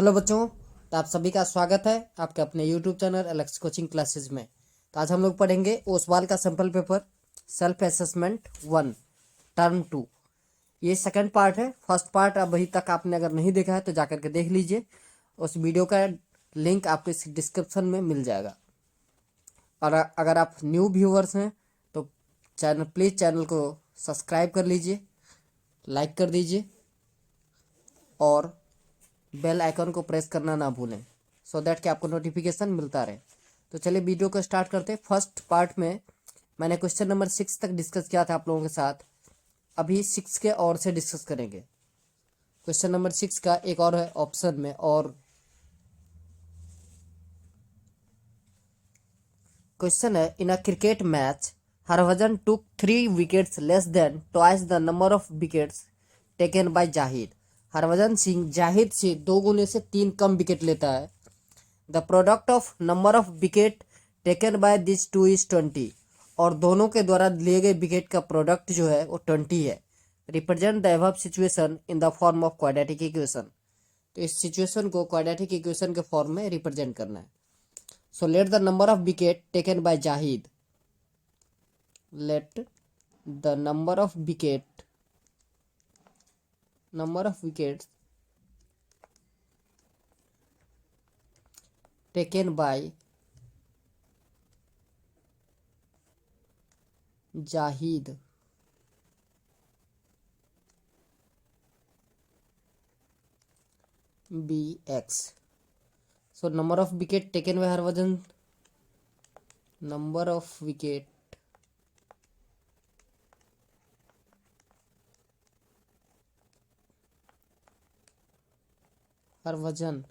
Hello बच्चों, तो आप सभी का स्वागत है आपके अपने YouTube channel Alex coaching classes में। तो आज हम लोग पढ़ेंगे ओसवाल का sample paper self assessment 1 term 2। ये सेकंड पार्ट है। फर्स्ट पार्ट अभी तक आपने अगर नहीं देखा है तो जाकर के देख लीजिए। उस वीडियो का लिंक आपको इस डिस्क्रिप्शन में मिल जाएगा। और अगर आप न्यू व्यूअर्स हैं तो प्लीज़ चैनल को सब्सक्राइब कर लीजिए, लाइक कर दीजिए और बेल आइकन को प्रेस करना ना भूलें, सो दैट कि आपको नोटिफिकेशन मिलता रहे। तो चलिए वीडियो को स्टार्ट करते हैं। फर्स्ट पार्ट में मैंने क्वेश्चन नंबर 6 तक डिस्कस किया था आप लोगों के साथ। अभी 6 के और से डिस्कस करेंगे। क्वेश्चन नंबर 6 का एक और है ऑप्शन में। और क्वेश्चन है, in a cricket match Harbhajan took 3 wickets less than twice the number of wickets taken by Zahid. Harbhajan Singh Zahid से 2 गुने से 3 कम विकेट लेता है। The product of number of wicket taken by this two is 20। और दोनों के द्वारा लिए गए विकेट का प्रोडक्ट जो है वो 20 है। Represent the above situation in the form of quadratic equation. तो इस सिचुएशन को क्वाड्रेटिक इक्वेशन के फॉर्म में रिप्रेजेंट करना है। So let the number of wicket taken by Zahid, let the number of wickets taken by Jahid bx. So number of wicket taken by Harbhajan, number of wicket Harbhajan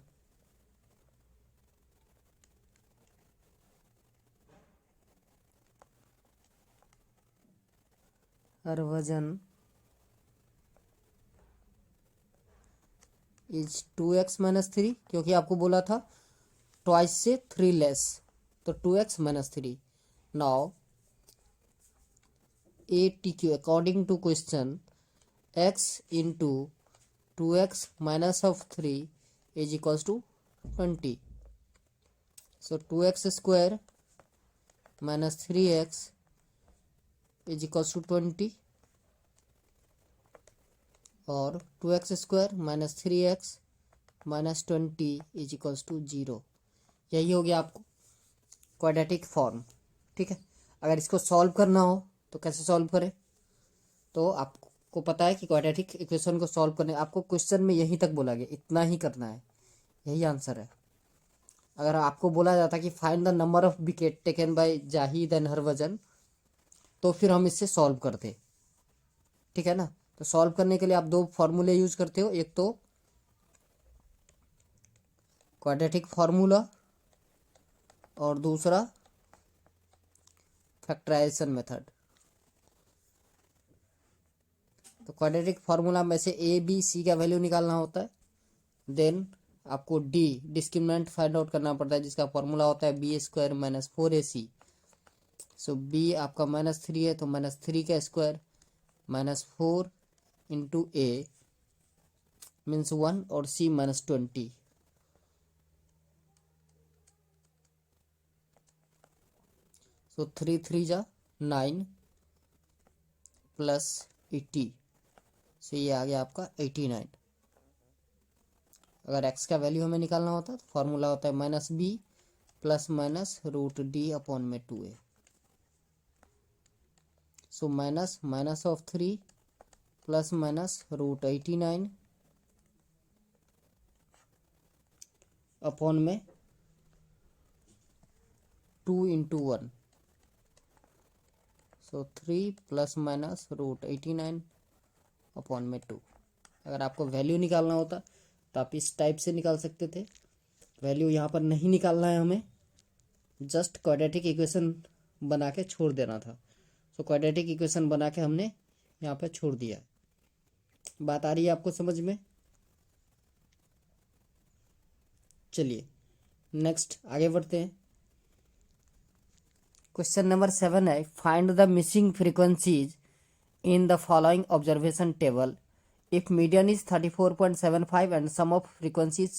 is 2x minus 3, क्योंकि आपको बोला था twice से 3 less, तो 2x minus 3। Now ATQ according to question x into 2x minus of 3 is equals to 20। So 2x square minus 3x is equals to 20 और 2x square minus 3x minus 20 is equals to 0। यही हो गया आपको quadratic form. ठीक है, अगर इसको solve करना हो तो कैसे सॉल्व करें? तो आपको पता है कि क्वाड्रेटिक इक्वेशन को सॉल्व करने आपको क्वेश्चन में यहीं तक बोला गया, इतना ही करना है, यही आंसर है। अगर आपको बोला जाता कि find the number of wicket taken by Zahid and Harbhajan, तो फिर हम इससे सॉल्व करते। ठीक है ना। तो सॉल्व करने के लिए आप 2 फॉर्मूले यूज करते हो, एक तो क्वाड्रेटिक फार्मूला और दूसरा फैक्टराइजेशन मेथड। तो क्वाड्रेटिक फार्मूला में से ए बी सी का वैल्यू निकालना होता है, देन आपको डिस्क्रिमिनेंट फाइंड आउट करना पड़ता है, जिसका फॉर्मूला होता है बी स्क्वायर माइनस 4ac। सो बी आपका माइनस 3 है तो माइनस 3 का स्क्वायर माइनस 4 इंटू ए मीन्स 1 और सी माइनस 20। सो 3 3 जा 9 प्लस 80, सो ये आ गया आपका 89। अगर x का वैल्यू हमें निकालना होता है तो फॉर्मूला होता है minus B plus minus root D upon में 2a। So minus minus of 3 plus minus root 89 upon में 2 into 1। So 3 plus minus root 89 upon में 2। अगर आपको वैल्यू निकालना होता तो आप इस टाइप से निकाल सकते थे। वैल्यू यहाँ पर नहीं निकालना है हमें, जस्ट क्वाड्रेटिक इक्वेशन बना के छोड़ देना था। सो क्वाड्रेटिक इक्वेशन बना के हमने यहाँ पर छोड़ दिया। बात आ रही है आपको समझ में? चलिए नेक्स्ट आगे बढ़ते हैं। क्वेश्चन नंबर 7 है, find the missing frequencies in the following observation table if median is 34.75 and sum of frequencies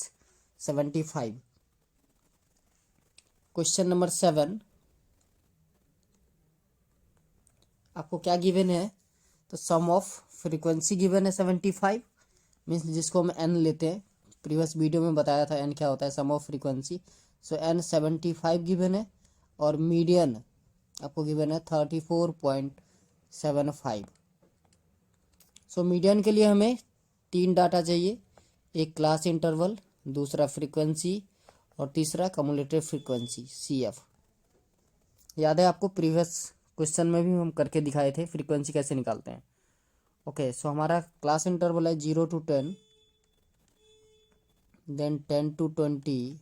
75। Question number 7 आपको क्या गिवन है, तो सम ऑफ फ्रीक्वेंसी गिवन है 75, मीन्स जिसको हम एन लेते हैं, प्रीवियस वीडियो में बताया था एन क्या होता है, sum of frequency. So N 75 given है और मीडियन आपको गिवन है 34.75। सो मीडियन के लिए हमें 3 डाटा चाहिए, एक क्लास इंटरवल, दूसरा फ्रीक्वेंसी और तीसरा कम्युलेटिव फ्रीक्वेंसी CF। याद है आपको प्रीवियस क्वेश्चन में भी हम करके दिखाए थे फ्रीक्वेंसी कैसे निकालते हैं। ओके, सो हमारा क्लास इंटरवल है 0 to 10, देन 10 to 20,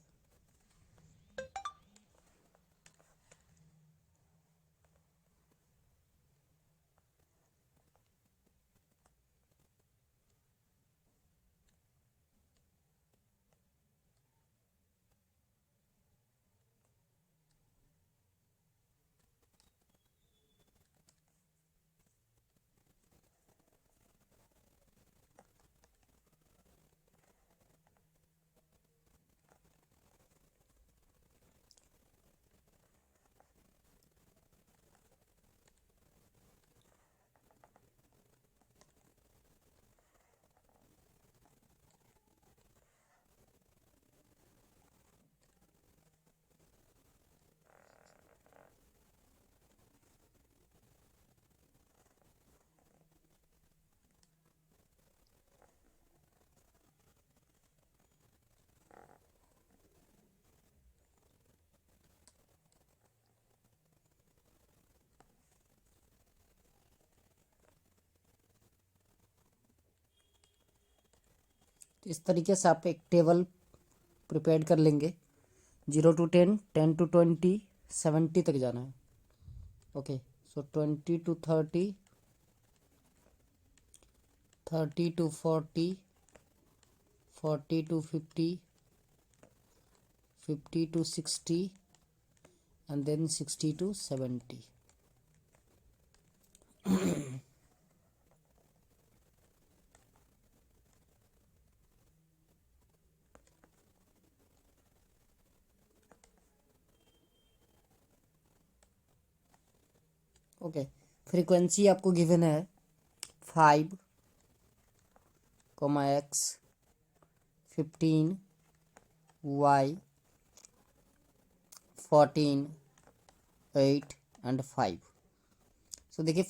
तो इस तरीके से आप एक टेबल प्रिपेयर कर लेंगे। 0 to 10, 10 to 20, 70 तक जाना है। Okay, so 20 to 30, 30 to 40, 40 to 50, 50 to 60 and then 60 to 70। Okay, frequency आपको गिवन है 5, x, 15, y, 14, 8 एंड 5। सो देखिए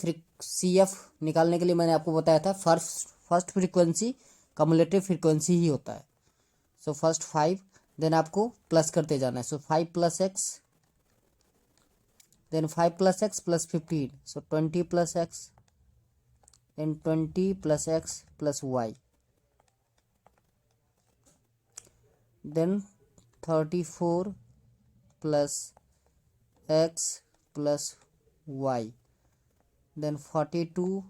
CF निकालने के लिए मैंने आपको बताया था फर्स्ट फ्रीक्वेंसी कम्युलेटिव फ्रीक्वेंसी ही होता है। सो फर्स्ट 5, देन आपको प्लस करते जाना है। सो 5 + x, then 5 + x + 15, so 20 + x, then 20 + x + y, then 34 + x + y, then 42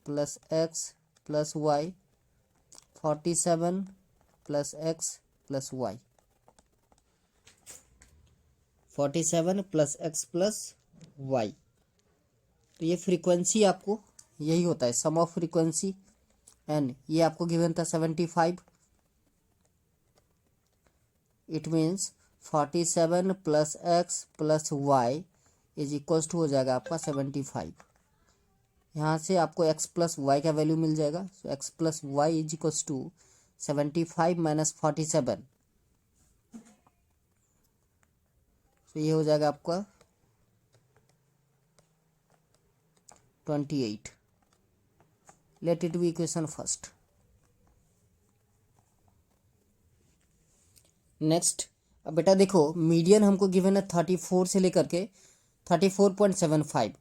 + x + y, 47 + x + y, 47 + x + y। तो ये फ्रीक्वेंसी आपको यही होता है, सम ऑफ फ्रीक्वेंसी एन। ये आपको गिवन था 75, it means 47 + x + y is equals to हो जाएगा आपका 75। यहाँ से आपको x + y का वैल्यू मिल जाएगा। So x + y is equals to 75 - 47। तो ये हो जाएगा आपका 28। Let it be equation first. Next, अब बेटा देखो मीडियन हमको गिवन है 34 से लेकर के 34.75।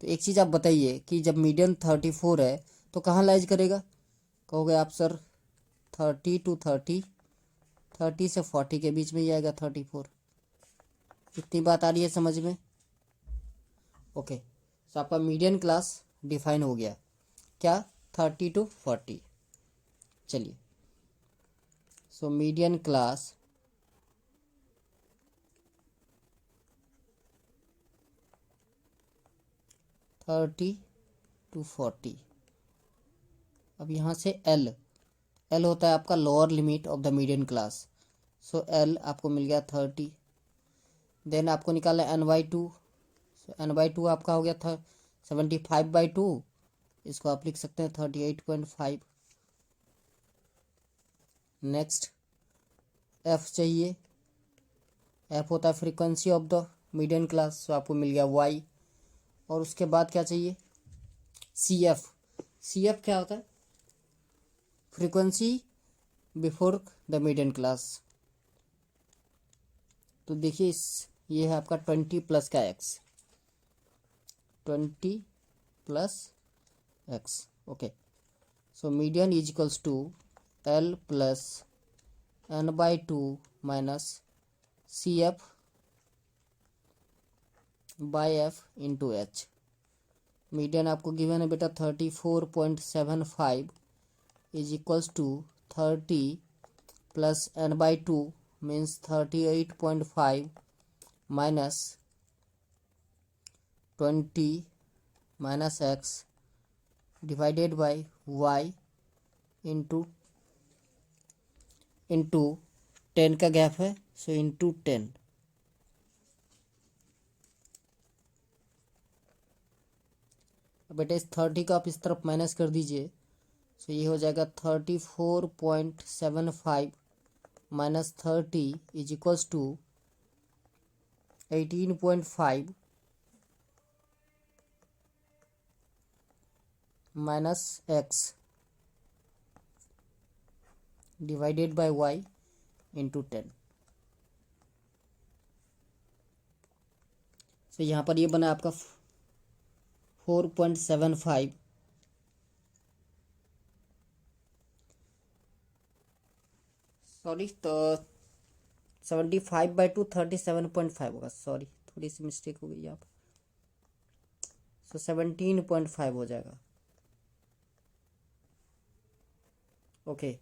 तो एक चीज़ आप बताइए कि जब मीडियन 34 है तो कहाँ लाइज करेगा, कहोगे आप सर 30 to 30, 30 से 40 के बीच में ही आएगा 34। इतनी बात आ रही है समझ में? ओके, तो आपका मीडियन क्लास डिफाइन हो गया, क्या 30 to 40। चलिए, so median class thirty two 40। अब यहाँ से एल होता है आपका lower limit of the median class. So L आपको मिल गया 30। देन आपको निकालना n/2, n/2 आपका हो गया था 75/2, इसको आप लिख सकते हैं 38.5। नेक्स्ट एफ चाहिए, एफ होता है frequency of the median class, so आपको मिल गया वाई। और उसके बाद क्या चाहिए, सी एफ। सी एफ क्या होता है, frequency before the median class. तो देखिए ये है आपका 20 प्लस का X, 20 plus X. Okay, so median is equals to L plus n/2 minus C F by F into H. Median आपको गिवन है बेटा 34.75 is equals to 30 plus n/2 means 38.5 minus 20 minus x divided by Y into 10 का gap है, so into 10। बेटा इस 30 को आप इस तरफ माइनस कर दीजिए, सो ये हो जाएगा 34.75 minus 30 is equals to 18.5 minus x divided by y into 10। तो यहाँ पर ये बना आपका 4.75 सॉरी, तो 75/2 37.5 होगा, सॉरी थोड़ी सी मिस्टेक हो गई यहाँ पर, सो 17.5 हो जाएगा। ओके,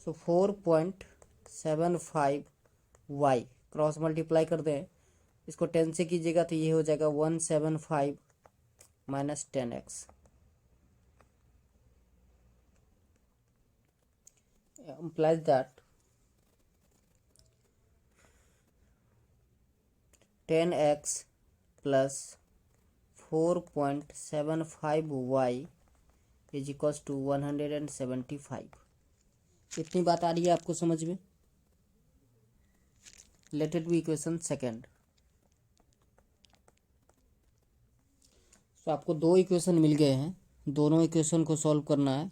सो 4.75 वाई क्रॉस मल्टीप्लाई कर दें, इसको 10 से कीजिएगा तो ये हो जाएगा 175 minus 10x implies that 10x plus 4.75y is equals to 175। इतनी बात आ रही है आपको समझ में। Let it be equation second. तो आपको दो इक्वेशन मिल गए हैं, दोनों इक्वेशन को सॉल्व करना है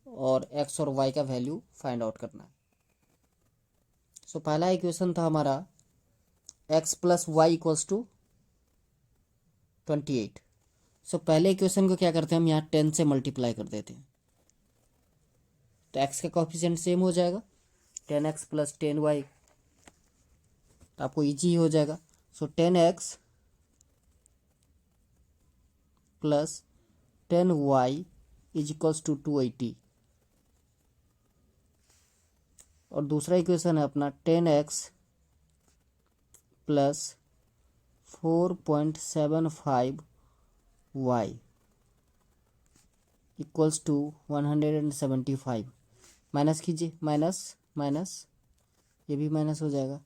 और x और y का वैल्यू फाइंड आउट करना है। सो पहला इक्वेशन था हमारा x plus y equals to 28। So पहले इक्वेशन को क्या करते हैं हम, यहाँ 10 से मल्टीप्लाई कर देते हैं, तो x का कोफिशिएंट सेम हो जाएगा 10x प्लस 10y, तो आपको इजी हो जाएगा। So 10x plus 10y is equals to 280। और दूसरा इक्वेशन है अपना 10x plus 4.75y equals to 175। Minus कीजिए, माइनस माइनस, ये भी माइनस हो जाएगा,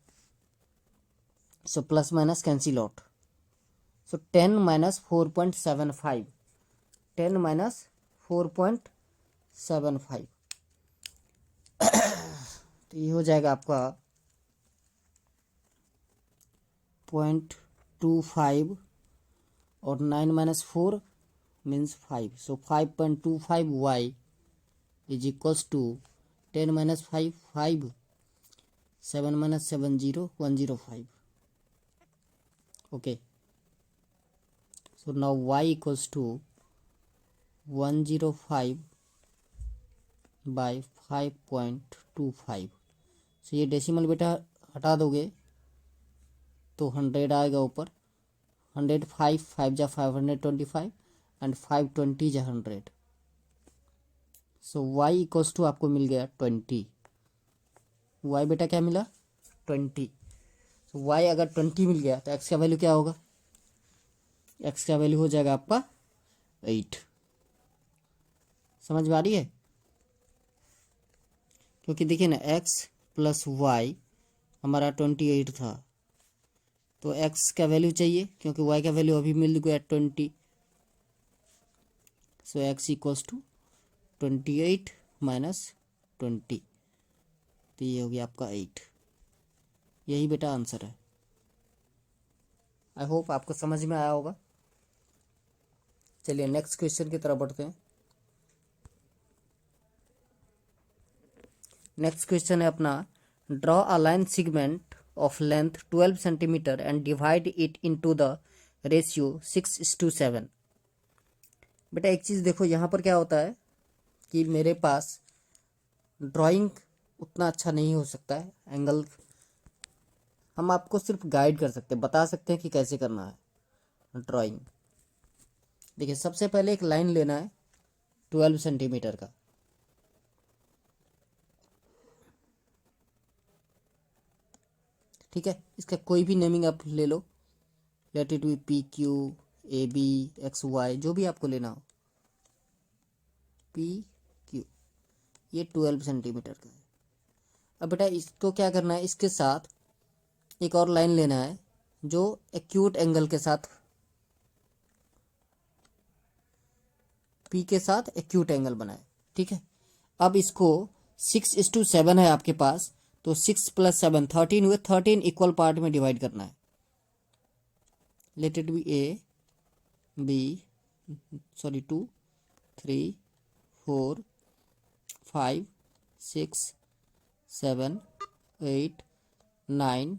so plus minus cancel out. So 10 minus 4.75, 10 minus 4.75, तो ये हो जाएगा आपका 0.25 और 9 minus 4 means 5, so 5.25y is equals to 10 minus 5 5, 7 minus 7 0 105। Okay, so now y equals to 105 by 5.25। So ये डेसिमल बेटा हटा दोगे तो 100 आएगा ऊपर, 105 5 जा 525 एंड 520 जा 100। सो y इक्वल्स टू आपको मिल गया 20। y बेटा क्या मिला 20। सो y अगर 20 मिल गया तो x का वैल्यू क्या होगा, x का वैल्यू हो जाएगा आपका 8। समझ में आ रही है, क्योंकि देखिए ना x प्लस वाई हमारा 28 था, तो एक्स का वैल्यू चाहिए क्योंकि वाई का वैल्यू अभी मिल गया 20। सो एक्स इक्वल्स टू 28 माइनस 20, तो ये हो गया आपका 8। यही बेटा आंसर है। आई होप आपको समझ में आया होगा। चलिए नेक्स्ट क्वेश्चन की तरफ बढ़ते हैं। नेक्स्ट क्वेश्चन है अपना, draw a line segment of length 12 centimetre and divide it into the ratio 6:7। बेटा एक चीज़ देखो, यहाँ पर क्या होता है कि मेरे पास ड्राइंग उतना अच्छा नहीं हो सकता है, एंगल हम आपको सिर्फ गाइड कर सकते हैं, बता सकते हैं कि कैसे करना है ड्राइंग। देखिए सबसे पहले एक लाइन लेना है 12 सेंटीमीटर का, ठीक है। इसका कोई भी नेमिंग आप ले लो, let it be P Q A B X Y, जो भी आपको लेना हो, पी क्यू, ये 12 सेंटीमीटर का है। अब बेटा इसको क्या करना है, इसके साथ एक और लाइन लेना है जो एक्यूट एंगल के साथ, पी के साथ एक्यूट एंगल बनाए, ठीक है। अब इसको 6:7 है आपके पास, तो 6 + 7 13 हुए, 13 इक्वल पार्ट में डिवाइड करना है। Let it be A B sorry 2 3 4 5 6 7 8 9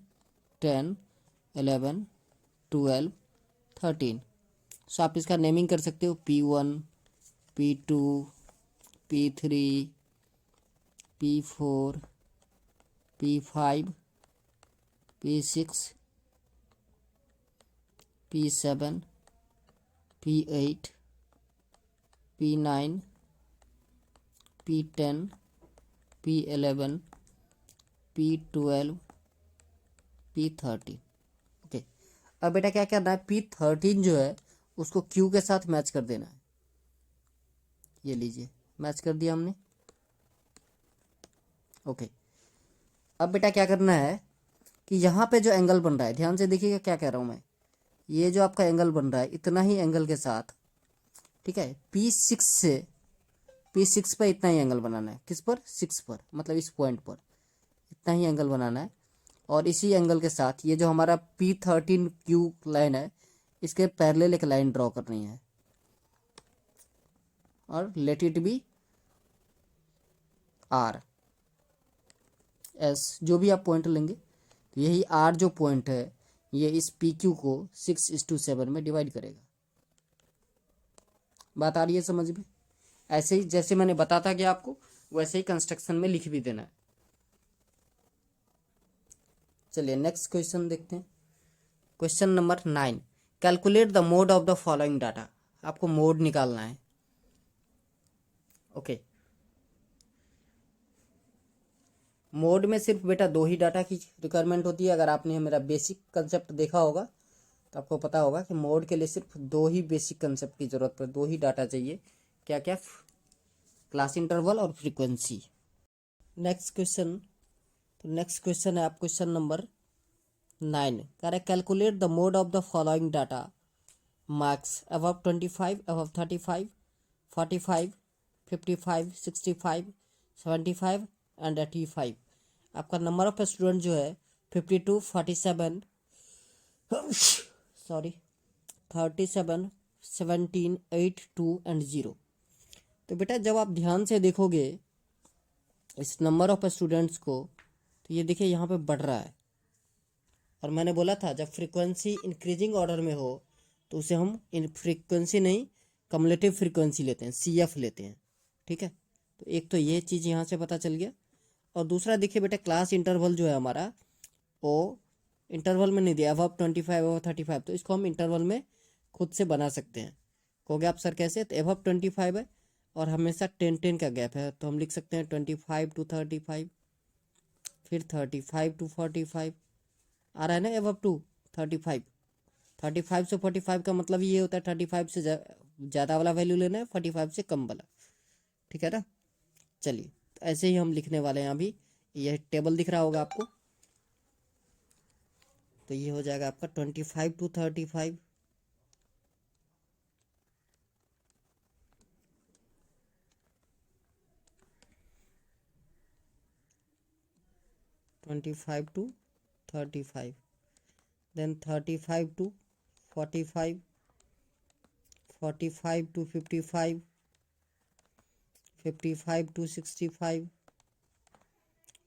10 11 12 13। सो आप इसका नेमिंग कर सकते हो P1 P2 P3 P4 P5 P6 P7 P8 P9 P10 P11 P12 P13। Okay, अब बेटा क्या करना है, P13 जो है उसको Q के साथ मैच कर देना है। ये लीजिए मैच कर दिया हमने। ओके, अब बेटा क्या करना है कि यहाँ पे जो एंगल बन रहा है, ध्यान से देखिएगा क्या कह रहा हूँ मैं, ये जो आपका एंगल बन रहा है इतना ही एंगल के साथ, ठीक है, P6 पर इतना ही एंगल बनाना है। किस पर? 6 पर, मतलब इस पॉइंट पर इतना ही एंगल बनाना है। और इसी एंगल के साथ ये जो हमारा P13Q लाइन है, इसके पैरेलल एक लाइन ड्रॉ करनी है और late it B R S, जो भी आप पॉइंट लेंगे, तो यही आर जो पॉइंट है ये इस PQ को 6:7 में डिवाइड करेगा। बात आ रही है समझ में? ऐसे ही जैसे मैंने बताता कि आपको, वैसे ही कंस्ट्रक्शन में लिख भी देना है। चलिए नेक्स्ट क्वेश्चन देखते हैं। Question number 9, calculate the mode of the following data. आपको मोड निकालना है। ओके, मोड में सिर्फ बेटा दो ही डाटा की रिक्वायरमेंट होती है। अगर आपने मेरा बेसिक कंसेप्ट देखा होगा तो आपको पता होगा कि मोड के लिए सिर्फ दो ही बेसिक कंसेप्ट की जरूरत पड़े, दो ही डाटा चाहिए। क्या क्या? क्लास इंटरवल और फ्रीक्वेंसी। नेक्स्ट क्वेश्चन, तो नेक्स्ट क्वेश्चन है आप question number 9, correct, calculate the mode of the following data, marks above 25, above 35, 45, 55, 65, 75 and 85। आपका नंबर ऑफ स्टूडेंट जो है 52, 47 सॉरी 37, 17, 8, 2 एंड 0। तो बेटा जब आप ध्यान से देखोगे इस नंबर ऑफ स्टूडेंट्स को, तो ये देखिए यहाँ पे बढ़ रहा है। और मैंने बोला था जब फ्रीक्वेंसी इंक्रीजिंग ऑर्डर में हो तो उसे हम इन फ्रीक्वेंसी नहीं, कम्युलेटिव फ्रीक्वेंसी लेते हैं, CF लेते हैं, ठीक है। तो एक तो ये चीज़ यहाँ से पता चल गया। और दूसरा देखिए बेटा, क्लास इंटरवल जो है हमारा, वो इंटरवल में नहीं दिया, अबव 25, अबव 35, तो इसको हम इंटरवल में खुद से बना सकते हैं। कहोगे आप सर कैसे? तो अबव 25 है और हमेशा 10-10 का गैप है, तो हम लिख सकते हैं 25 to 35, फिर 35 to 45, आ रहा है ना अबव टू 35। 35 से 45 का मतलब ये होता है 35 से ज़्यादा वाला वैल्यू लेना है, 45 से कम वाला, ठीक है ना। चलिए तो ऐसे ही हम लिखने वाले हैं अभी यह टेबल दिख रहा होगा आपको। तो ये हो जाएगा आपका 25 to 35, 25 to 35, then 35 to 45, 45 to 55, 55 to 65,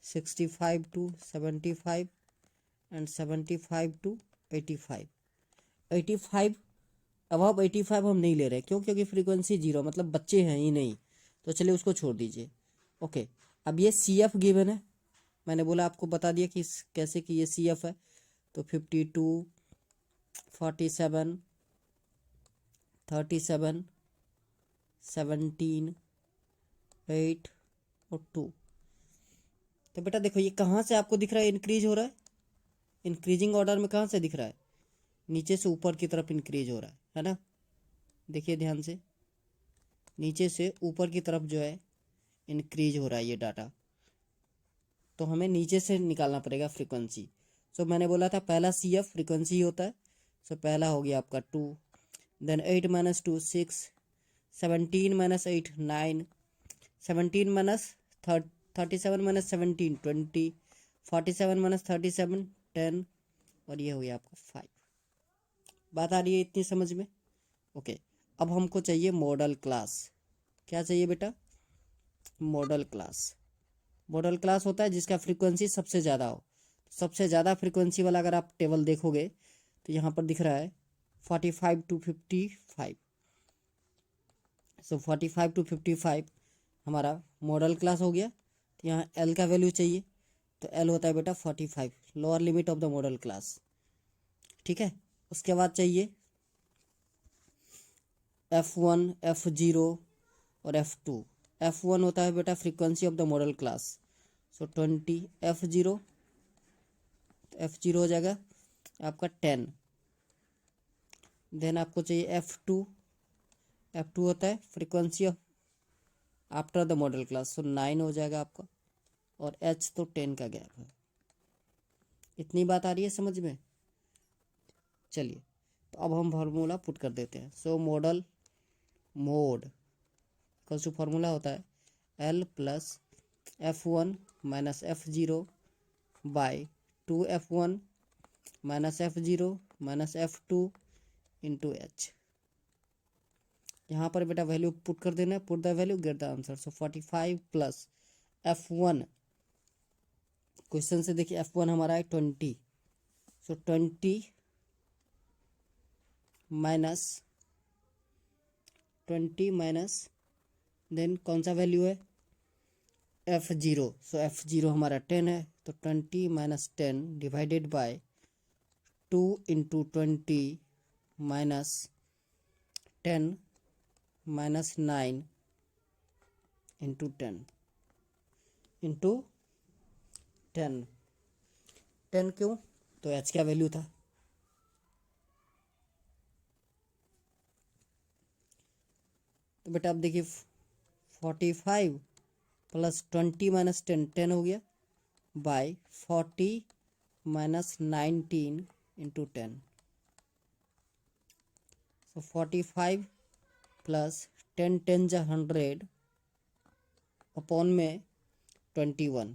65 to 75 and 75 to 85। 85 above 85 हम नहीं ले रहे, क्यों? क्योंकि फ्रीक्वेंसी जीरो, मतलब बच्चे हैं ही नहीं, तो चलिए उसको छोड़ दीजिए। ओके, अब ये सी एफ गिवन है, मैंने बोला आपको बता दिया कि कैसे कि ये सी एफ है। तो 52, 47, 37, 17, 8 और 2। तो बेटा देखो ये कहाँ से आपको दिख रहा है इंक्रीज हो रहा है? इंक्रीजिंग ऑर्डर में कहाँ से दिख रहा है? नीचे से ऊपर की तरफ इंक्रीज हो रहा है ना? देखिए ध्यान से, नीचे से ऊपर की तरफ जो है इंक्रीज हो रहा है ये डाटा। तो हमें नीचे से निकालना पड़ेगा फ्रीक्वेंसी। सो मैंने बोला था पहला सी एफ फ्रीक्वेंसी होता है। सो पहला हो गया आपका 2, then 8 minus 2 6, 17 minus 8 9, 17 minus 37 minus 17 20, 47 minus 37 10, और ये हो गया आपका 5। बात आ रही है इतनी समझ में? ओके, अब हमको चाहिए मॉडल क्लास। क्या चाहिए बेटा? Model class. मॉडल क्लास होता है जिसका फ्रीक्वेंसी सबसे ज़्यादा हो। सबसे ज़्यादा फ्रीक्वेंसी वाला अगर आप टेबल देखोगे तो यहाँ पर दिख रहा है 45 to 55। सो 45 to 55 हमारा मॉडल क्लास हो गया। तो यहाँ एल का वैल्यू चाहिए, तो एल होता है बेटा 45, lower limit of the modal class. ठीक है, उसके बाद चाहिए F1, F0 और F2। F1 होता है बेटा frequency of the modal class. So 20, F0, F0 हो जाएगा आपका 10। देन आपको चाहिए F2। F2 होता है frequency of after the modal class. So 9 हो जाएगा आपका, और H तो 10 का गैप है। इतनी बात आ रही है समझ में? चलिए, तो अब हम फार्मूला पुट कर देते हैं। सो मॉडल मोड का जो फार्मूला होता है L plus F1 minus F0 by 2F1 minus F0 minus F2 into H। यहाँ पर बेटा वैल्यू पुट कर देना है, put the value get the answer. So 45 plus F1, question से देखिए F1 हमारा है 20। सो 20 माइनस 20 माइनस देन कौन सा वैल्यू है? F0। सो F0 हमारा 10 है, तो 20 minus 10 divided by 2 into 20 minus 10 minus 9 into 10 into 10। 10 क्यों? तो एच का वैल्यू था। तो बेटा अब देखिए 45 प्लस 20 माइनस 10, 10 हो गया, बाय 40 माइनस 19 इंटू 10। सो 45 प्लस 10 10 जा 100 अपॉन में 21।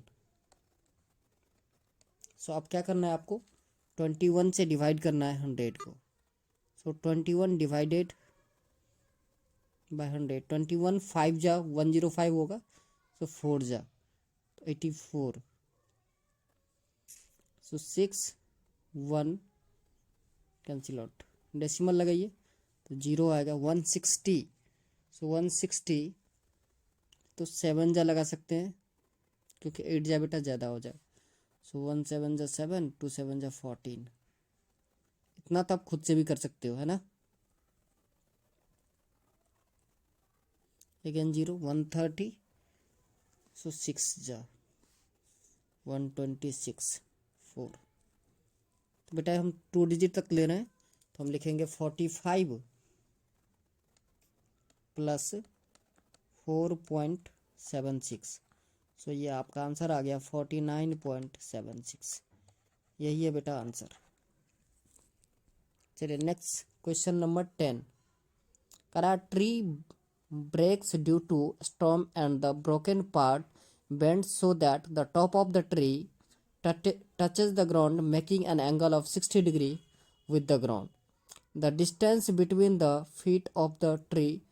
सो अब क्या करना है आपको? 21 से डिवाइड करना है 100 को। सो 21 डिवाइडेड बाय 100, 21 5 जा 105 होगा, सो 4 जा 84। सो 6 1 कैंसिल आउट, डेसिमल लगाइए तो 0 आएगा 160। सो 160 तो 7 जा लगा सकते हैं, क्योंकि 8 जा बेटा ज़्यादा हो जाए। सो 1 7 जा 7, 2 7 जा 14। इतना तो आप खुद से भी कर सकते हो, है ना? अगेन 0 130, सो 6 जा 126 4। तो बेटा हम 2 डिजिट तक ले रहे हैं, तो हम लिखेंगे 45 प्लस 4.76। सो ये आपका आंसर आ गया 49.76। यही है बेटा आंसर। चलिए नेक्स्ट क्वेश्चन नंबर 10। करा tree breaks due to storm and the broken part bends so that the top of the tree touches the ground, making an angle of 60 degree with the ground. The distance between the feet of the tree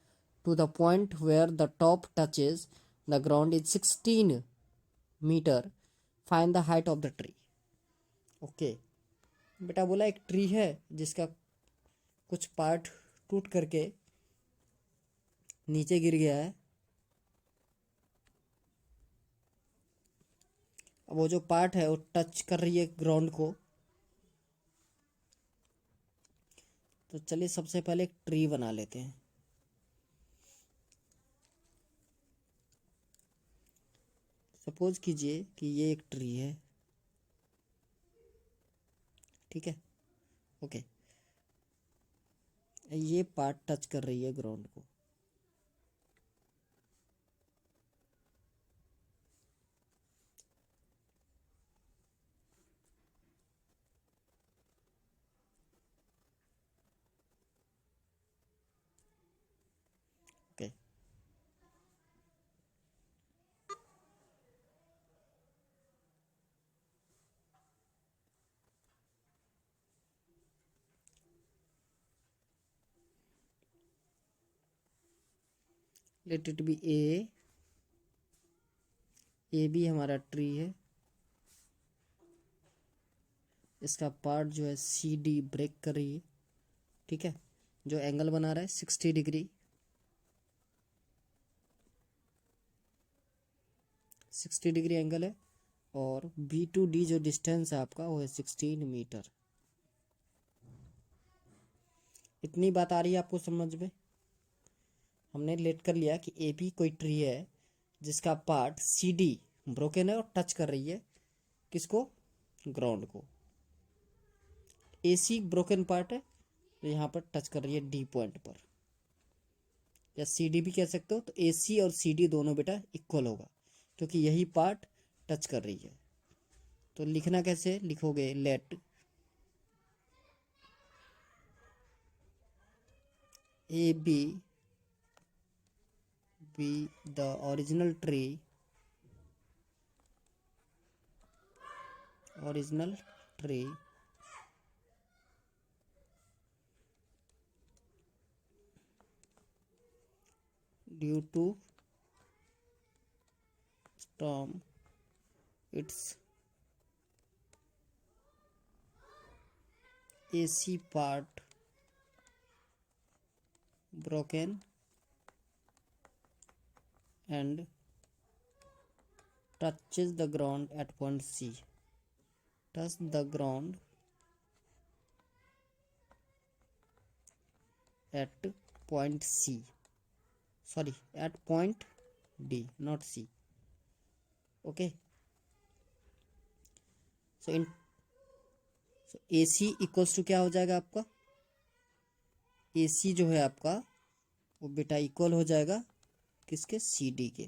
to the point where the top touches the ground is 16 meter. Find the height of the tree. Okay बेटा बोला एक tree है जिसका कुछ part टूट करके नीचे गिर गया है। अब वो जो पार्ट है वो टच कर रही है ग्राउंड को। तो चलिए सबसे पहले एक ट्री बना लेते हैं। सपोज कीजिए कि ये एक ट्री है, ठीक है। ओके, ये पार्ट टच कर रही है ग्राउंड को। ओके, लेट इट बी ए भी हमारा ट्री है। इसका पार्ट जो है सी डी ब्रेक कर रही है, ठीक है। जो एंगल बना रहा है 60 डिग्री, 60 डिग्री एंगल है। और बी टू डी जो डिस्टेंस है आपका वो है 16 मीटर। इतनी बात आ रही है आपको समझ में? हमने लेट कर लिया कि ए बी कोई ट्री है जिसका पार्ट सी डी ब्रोकन है और टच कर रही है किसको? ग्राउंड को। ए सी ब्रोकन पार्ट है तो यहाँ पर टच कर रही है डी पॉइंट पर, या सी डी भी कह सकते हो। तो ए सी और सी डी दोनों बेटा इक्वल होगा क्योंकि यही पार्ट टच कर रही है। तो लिखना कैसे लिखोगे? Let A B be the original tree due to storm, its AC part broken and touches the ground at point C. Touch the ground at point C. Sorry, at point D, not C. Okay. So AC equals to क्या हो जाएगा आपका? AC जो है आपका वो बेटा equal हो जाएगा किसके? सी डी के।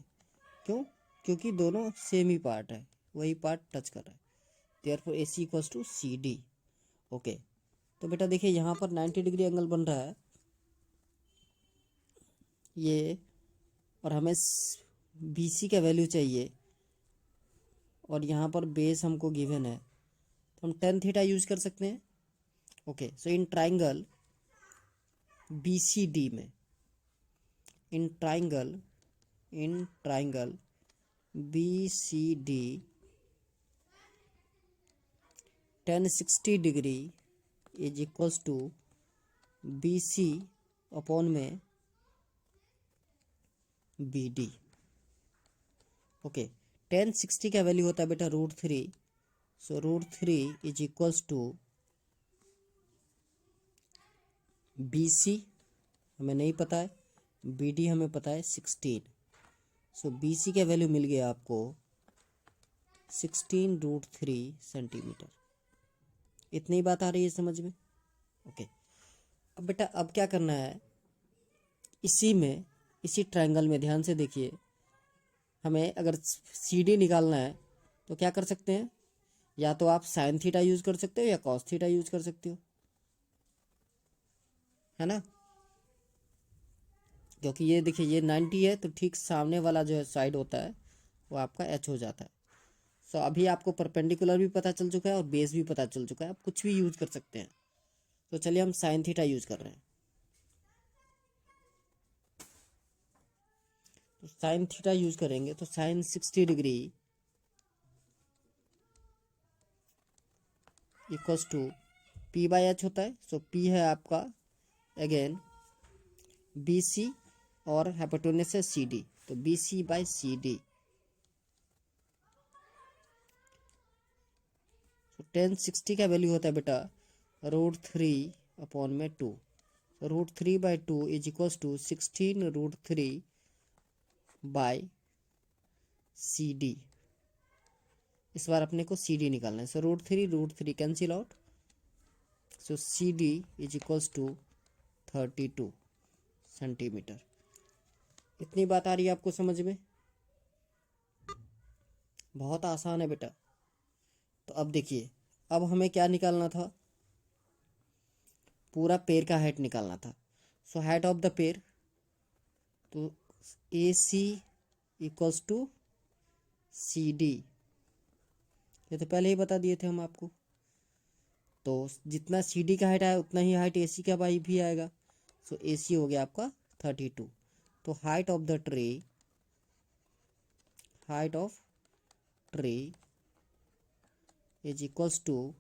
क्यों? क्योंकि दोनों सेम ही पार्ट है, वही पार्ट टच कर रहा है। Therefore A C equals to C D. Okay, तो बेटा देखिए यहाँ पर 90 डिग्री एंगल बन रहा है ये, और हमें बी सी का वैल्यू चाहिए, और यहाँ पर बेस हमको गिवन है तो हम टेन थीटा यूज कर सकते हैं। Okay, so in triangle B C D में, in triangle B C D tan 60 degree is equals to B C upon में बी डी। ओके, tan 60 का वैल्यू होता है बेटा √3। So √3 is equals to B C हमें नहीं पता है, बी डी हमें पता है 16। सो बी सी का वैल्यू मिल गया आपको 16√3 सेंटीमीटर। इतनी बात आ रही है समझ में? ओके, अब बेटा अब क्या करना है, इसी ट्रायंगल में ध्यान से देखिए, हमें अगर सी डी निकालना है तो क्या कर सकते हैं, या तो आप साइन थीटा यूज़ कर सकते हो या कॉस थीटा यूज़ कर सकते हो, है ना। क्योंकि ये देखिए ये 90 है तो ठीक सामने वाला जो है साइड होता है वो आपका एच हो जाता है। सो अभी आपको परपेंडिकुलर भी पता चल चुका है और बेस भी पता चल चुका है, आप कुछ भी यूज़ कर सकते हैं। तो चलिए हम साइन थीटा यूज़ कर रहे हैं। तो साइन थीटा यूज़ करेंगे तो sine 60 degree equals to P by H होता है। सो पी है आपका अगेन बी सी और हाइपोटेन्यूस है सी डी, तो B C by C D. तो 1060 का वैल्यू होता है बेटा √3/2। √3/2 इज इक्वल्स टू 16√3/CD। इस बार अपने को सी डी निकालना है। So √3 cancel out, so C D is equals to 32 centimetre. इतनी बात आ रही है आपको समझ में? बहुत आसान है बेटा। तो अब देखिए, अब हमें क्या निकालना था, पूरा पेड़ का हाइट निकालना था। सो हाइट ऑफ द पेड़, तो ए C equals to C D, ये तो पहले ही बता दिए थे हम आपको। तो जितना सी डी का हाइट आया उतना ही हाइट ए सी का बाई भी आएगा। सो ए सी हो गया आपका 32। तो height of the tree, height of tree is equals to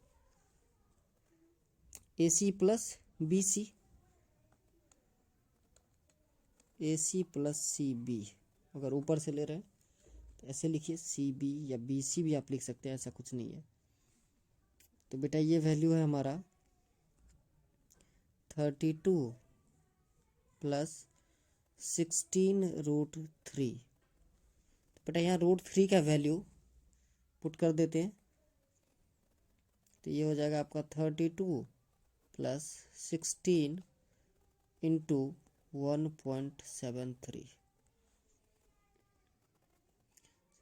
A C plus B C, A C plus C B. अगर ऊपर से ले रहे हैं तो ऐसे लिखिए सी बी, या बी सी भी आप लिख सकते हैं, ऐसा कुछ नहीं है। तो बेटा ये वैल्यू है हमारा 32 प्लस 16√3। तो बेटा यहाँ √3 का वैल्यू पुट कर देते हैं, तो ये हो जाएगा आपका 32 प्लस 16 इंटू 1.73।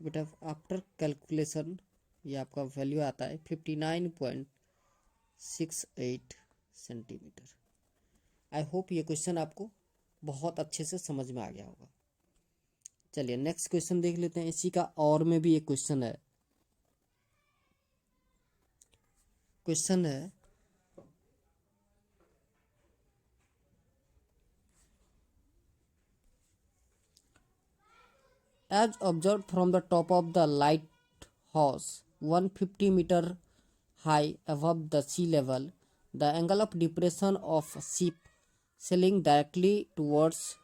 बेटा आफ्टर कैलकुलेशन ये आपका वैल्यू आता है 59.68 सेंटीमीटर। आई होप ये क्वेश्चन आपको बहुत अच्छे से समझ में आ गया होगा। चलिए नेक्स्ट क्वेश्चन देख लेते हैं। इसी का और में भी एक क्वेश्चन है। क्वेश्चन है as observed from the top of the lighthouse 150 meter high above the sea level, the angle of depression of ship sailing directly towards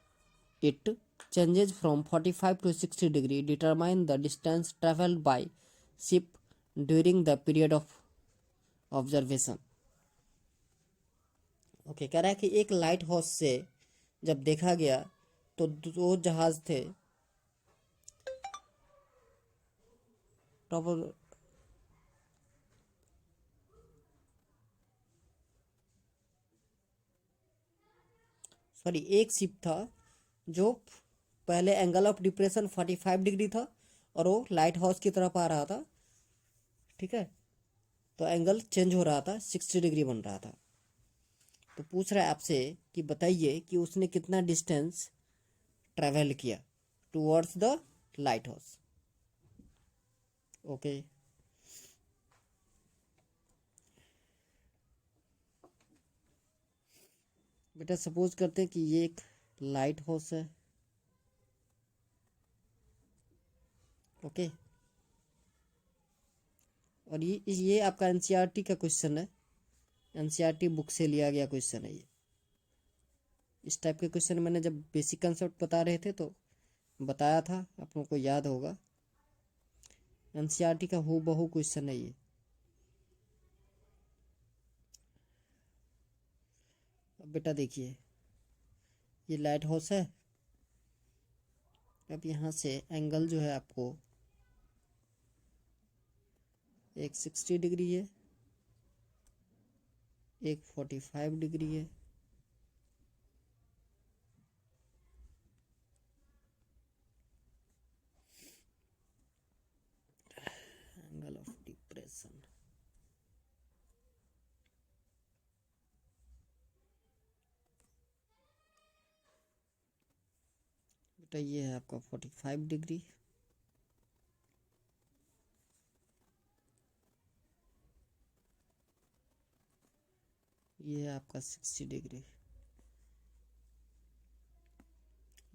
it changes from 45 to 60 degree. Determine the distance traveled by ship during the period of observation. Okay, कह रहा है कि एक light house से जब देखा गया तो दो जहाज थे, टॉप सॉरी एक शिप था जो पहले एंगल ऑफ डिप्रेशन 45 डिग्री था और वो लाइट हाउस की तरफ आ रहा था, ठीक है। तो एंगल चेंज हो रहा था, 60 डिग्री बन रहा था। तो पूछ रहा है आपसे कि बताइए कि उसने कितना डिस्टेंस ट्रेवल किया towards the light house. Okay, बेटा सपोज करते हैं कि ये एक लाइट हाउस है। ओके, और ये आपका एनसीईआरटी का क्वेश्चन है, एनसीईआरटी बुक से लिया गया क्वेश्चन है ये। इस टाइप के क्वेश्चन मैंने जब बेसिक कंसेप्ट बता रहे थे तो बताया था, आप लोगों को याद होगा। एनसीईआरटी का हूबहू क्वेश्चन है ये। अब बेटा देखिए, ये लाइट हाउस है। अब यहाँ से एंगल जो है आपको एक 60 डिग्री है, एक 45 डिग्री है, बेटा ये है आपका 45 डिग्री, ये है आपका 60 डिग्री,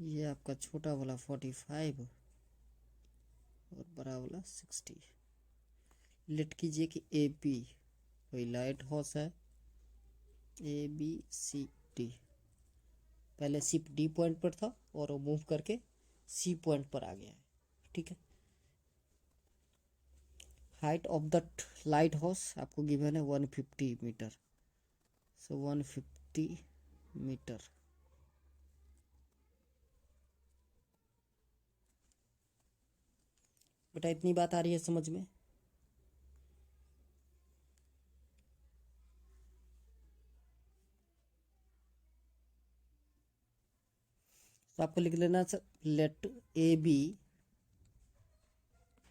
ये आपका छोटा वाला 45 और बड़ा वाला 60। लेट कीजिए कि ए बी वही लाइट हाउस है, ए बी सी डी। पहले सी डी पॉइंट पर था और वो मूव करके सी पॉइंट पर आ गया है, ठीक है। Height of the light house आपको गिवन है 150 मीटर, सो 150 मीटर। बेटा इतनी बात आ रही है समझ में? तो आपको लिख लेना sir, let A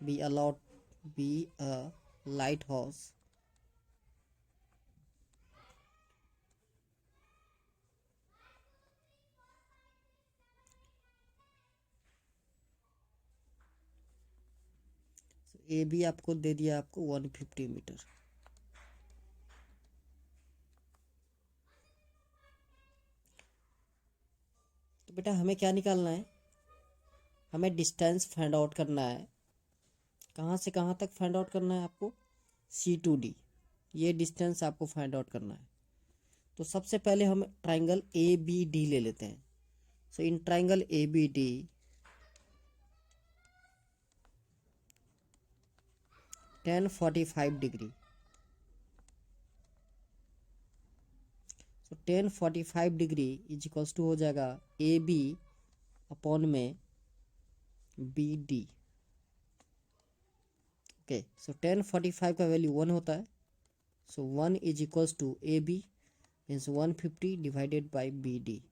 B allowed be a lighthouse A B आपको दे दिया आपको 150 मीटर। तो बेटा हमें क्या निकालना है, हमें डिस्टेंस फाइंड आउट करना है। कहाँ से कहाँ तक फाइंड आउट करना है आपको, सी टू डी, ये डिस्टेंस आपको फाइंड आउट करना है। तो सबसे पहले हम ट्राइंगल ए बी डी ले लेते हैं। So in triangle A B D 1045 degree, so 1045 degree is equals to हो जाएगा ए बी अपॉन में बी डी। ओके, सो 1045 का वैल्यू 1 होता है, so 1 is equals to A B means 150 divided by B D,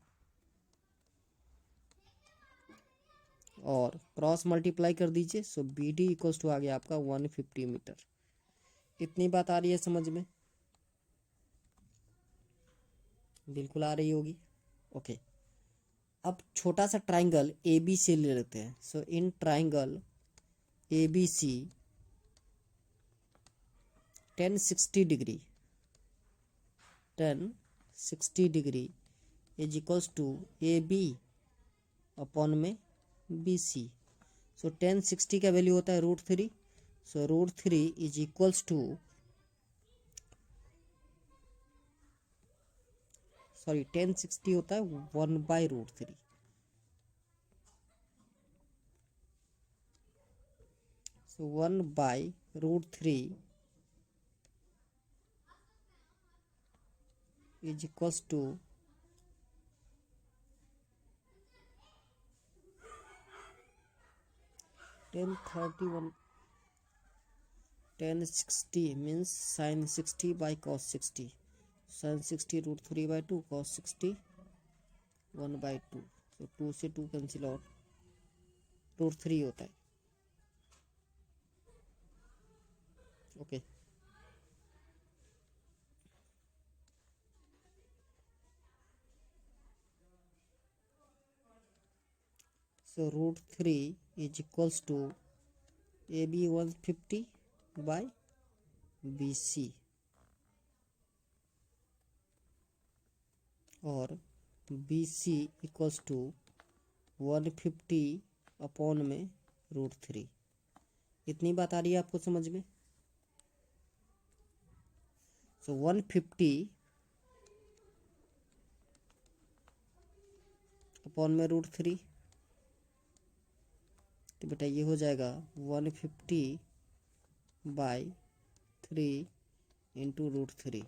और cross multiply कर दीजिए, so B D equals to आ गया आपका 150 मीटर। इतनी बात आ रही है समझ में? बिल्कुल आ रही होगी। ओके, अब छोटा सा ट्राइंगल ए बी सी ले लेते हैं। So in triangle A B C 1060 degree, 1060 degree is equals to A B upon में बी सी। सो 1060 का वैल्यू होता है √3, so √3 is equals to, sorry 1060 होता है 1/√3, so 1/√3 is equals to 1031, 1060 means sin 60 by cos 60, sin 60 √3/2, cos 60 1/2, so 2 से 2 cancel out, √3 होता है। Okay, so √3 is equals to AB 150 by BC, और BC इक्वल्स टू 150 अपॉन में √3। इतनी बात आ रही है आपको समझ में? सो 150 अपॉन में √3, तो बेटा ये हो जाएगा 150 बाई 3 इंटू √3।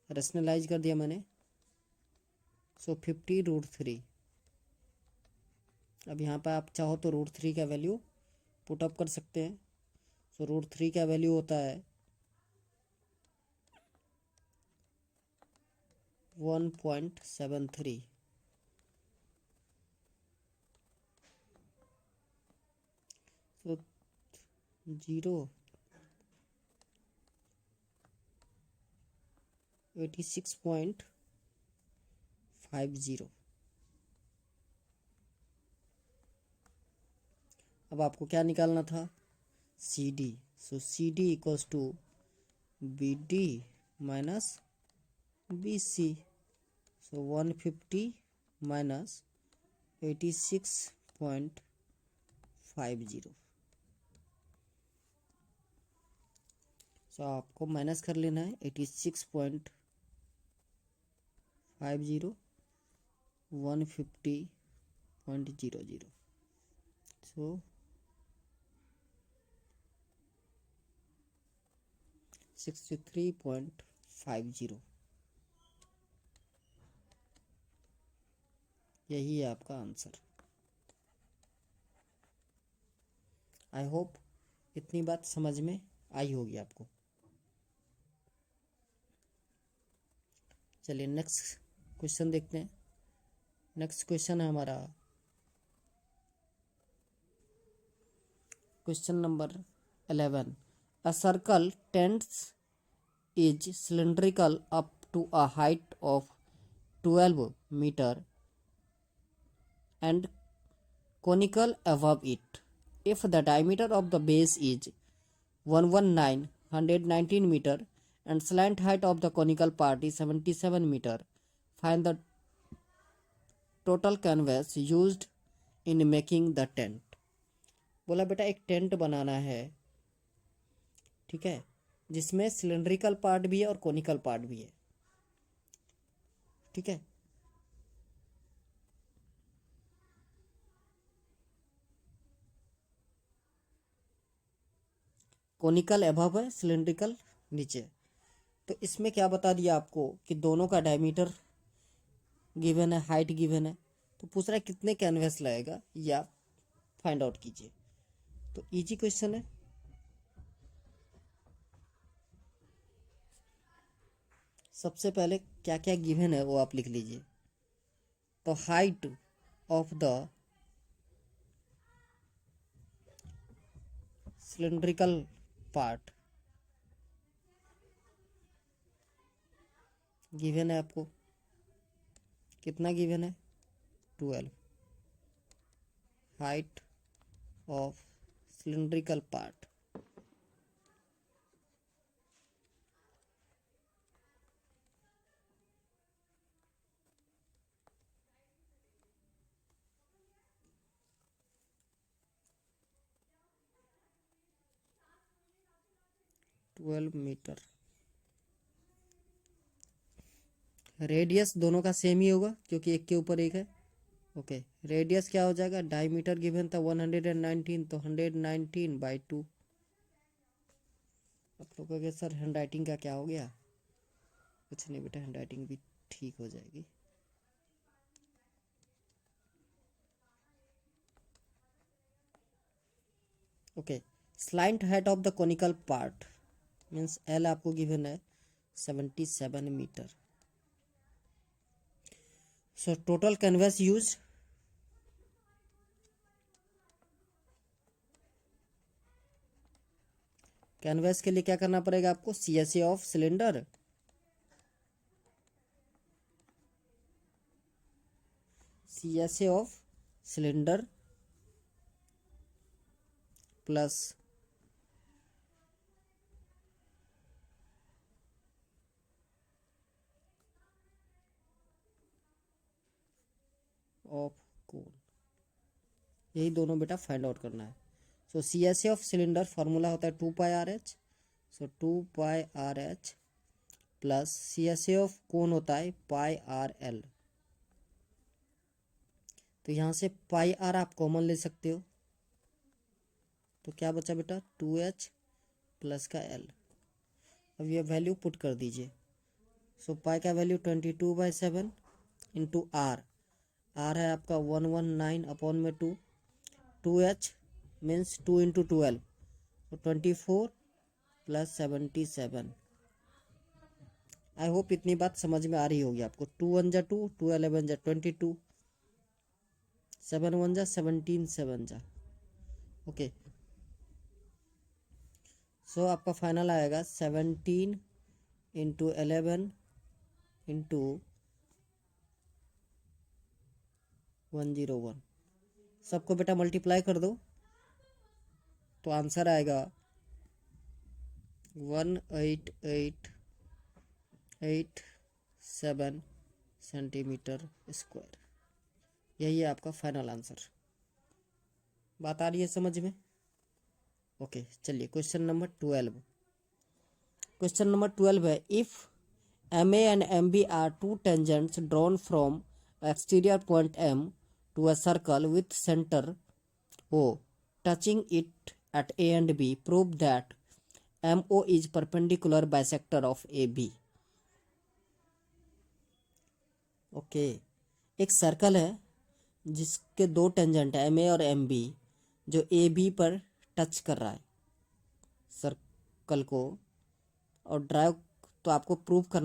रेशनलाइज कर दिया मैंने, सो 50√3। अब यहाँ पर आप चाहो तो √3 का वैल्यू पुट अप कर सकते हैं। सो √3 का वैल्यू होता है 1.73, सो 86.50, अब आपको क्या निकालना था, C D. So C D equals to B D minus B C. So 150 minus 86.50। So आपको माइनस कर लेना है 86.50 150.00। सो 63.50, यही है आपका आंसर। आई होप इतनी बात समझ में आई होगी आपको। चलिए नेक्स्ट क्वेश्चन देखते हैं। नेक्स्ट क्वेश्चन है हमारा question number 11। A circus tent is cylindrical up to a height of 12 meter and conical above it. If the diameter of the base is 119 meter and slant height of the conical part is 77 meter, find the total canvas used in making the tent. बोला बेटा एक tent बनाना है, ठीक है, जिसमें cylindrical part भी है और कोनिकल पार्ट भी है, ठीक है। कोनिकल अबव है, सिलेंड्रिकल नीचे। तो इसमें क्या बता दिया आपको कि दोनों का डायमीटर गिवन है, हाइट गिवन है, तो पूछ रहा है कितने कैनवस लगेगा ये आप फाइंड आउट कीजिए। तो इजी क्वेश्चन है। सबसे पहले क्या क्या गिवन है वो आप लिख लीजिए। तो height of the cylindrical part given है आपको, कितना गिवन है 12। Height of cylindrical part twelve metre. Radius दोनों का सेम ही होगा क्योंकि एक के ऊपर एक है। ओके, रेडियस क्या हो जाएगा, डायमीटर गिवन था 119, तो 119/2। आप लोग कहोगे सर हैंड राइटिंग का क्या हो गया, कुछ नहीं बेटा, हैंड राइटिंग भी ठीक हो जाएगी। Okay, slant height of the conical part means L आपको गिवन है 77 metre. So total canvas use, canvas के लिए क्या करना पड़ेगा आपको, CSA of cylinder, CSA of cylinder plus of cone, यही दोनों बेटा फाइंड आउट करना है। So CSA of cylinder formula होता है 2πRH। So 2πRH plus CSA of cone होता है πRL। तो यहाँ से πR आप कॉमन ले सकते हो, तो क्या बचा बेटा 2H प्लस का L। अब ये वैल्यू पुट कर दीजिए। सो पाई का वैल्यू 22/7 इंटू R, आर है आपका 119/2। 2H मीन्स 2 इंटू 12, तो 24 प्लस 77। आई होप इतनी बात समझ में आ रही होगी आपको। 2 1 जा 2, 2 11 जा 22, 7 1 जा 17, 7 जा। ओके, सो आपका फाइनल आएगा 17 इंटू 11 इंटू 101। सबको बेटा मल्टीप्लाई कर दो, तो आंसर आएगा 1888 सेंटीमीटर स्क्वायर। यही है आपका फाइनल आंसर। बात आ रही है समझ में? ओके, चलिए क्वेश्चन नंबर 12। क्वेश्चन नंबर 12 है, if MA and MB are two tangents drawn from exterior point M to a circle with center O touching it at A and B, prove that MO is perpendicular bisector of AB। Okay, एक circle है जिसके दो tangent है MA और MB, जो AB पर touch कर रहा है सर्कल को, और ड्राइव, तो आपको प्रूव करना